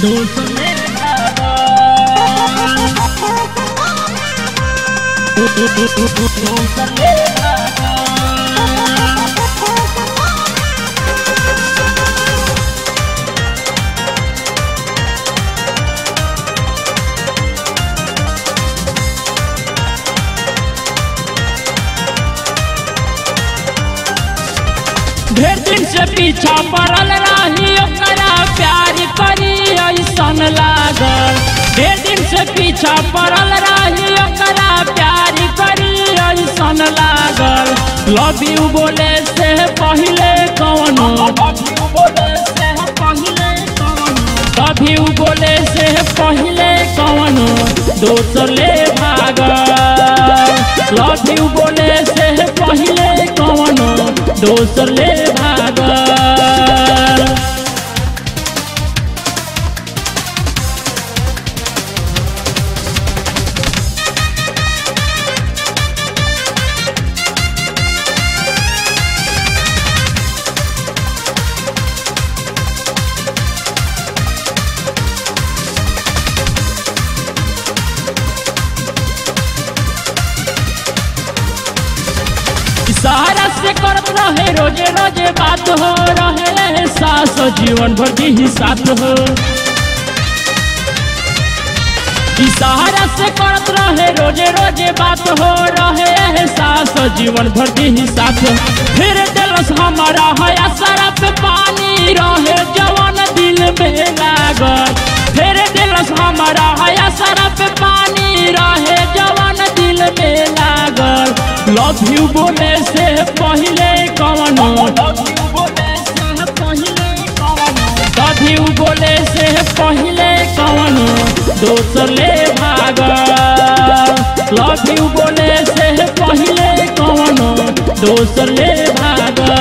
दोसले ढेर दिन से पीछा पड़ल रही ओकरा प्यार करी ऐसन लागल। ढेर दिन से पीछा पड़ल रही ओकरा प्यार करी ऐसन लागल। लव यू बोले से पहले कौनो लव यू बोले से पहले कौनो दोसले भागल। लव यू बोले से पहले कौनो दोसले भागल। सहारा से करत रहे रोजे रोजे बात हो रहे सास जीवन भर ही साथ हो। सहारा से करत रहे रोजे रोजे बात हो रहे सास जीवन भर ही साथ हो। फिर दिलस हमारा हया सारा पे पानी रहे जवान दिल में लागल। फिर दिलस हमारा हया सारा पे पानी रहे जवान दिल में लागल। लव यू बोले से पहले कौनो लव यू बोले से पहले कौनो दोसले भागल। लव यू बोले से पहले कौनो दोसले भागल।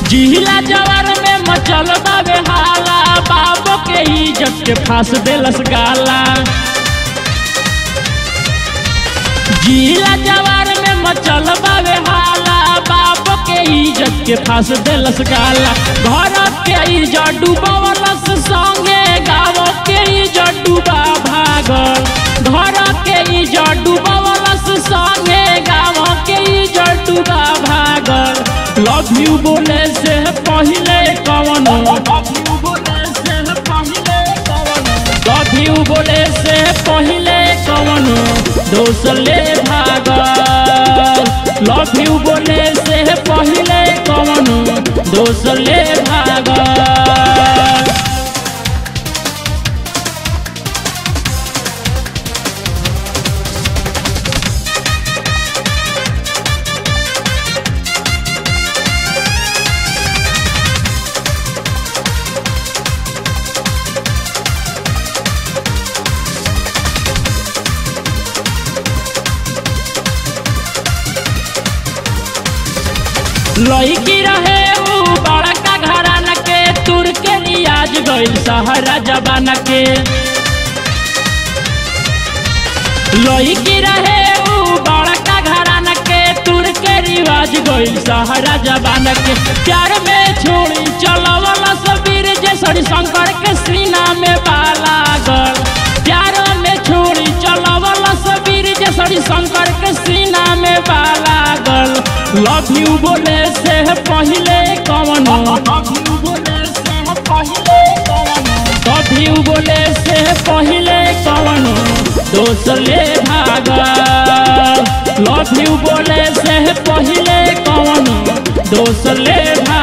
जिला जवार में मचल बाबे हाला बाबो के इज्जत के फांस देलस गाला। जिला जवार में मचल बाबे हाला बाबो के इज्जत के फांस देलस गाला। घर के इज्जत डूबवलस संगे गाँव के इज्जत डूबा भागल। घर के इज्जत डूबवलस संगे गाँव के इज्जत डूबा भागल। लव यू बोले से पहले कौनो लव यू बोले से पहले कौनो दोसले भागल। लव यू बोले से पहले कौनो दोसले भागल। लड़की रहे ऊ बड़का घराना के तुर के रियाज गइल सहारा जबाना के। लड़की रहे ऊ बड़का घराना के तुर के रिवाज गइल सहारा जबाना के। प्यार में छोड़ी चलवला सबीर जैसड़ी शंकर के सीना में बाला गल। प्यार में छोड़ी चलवला सबीर जैसड़ी शंकर के सीना में बाला गल। लव यू बोले से पहले कौनो लव यू बोले से पहले कौनो दोसले भागल। लव यू बोले से पहले कौनो दोसले भागल।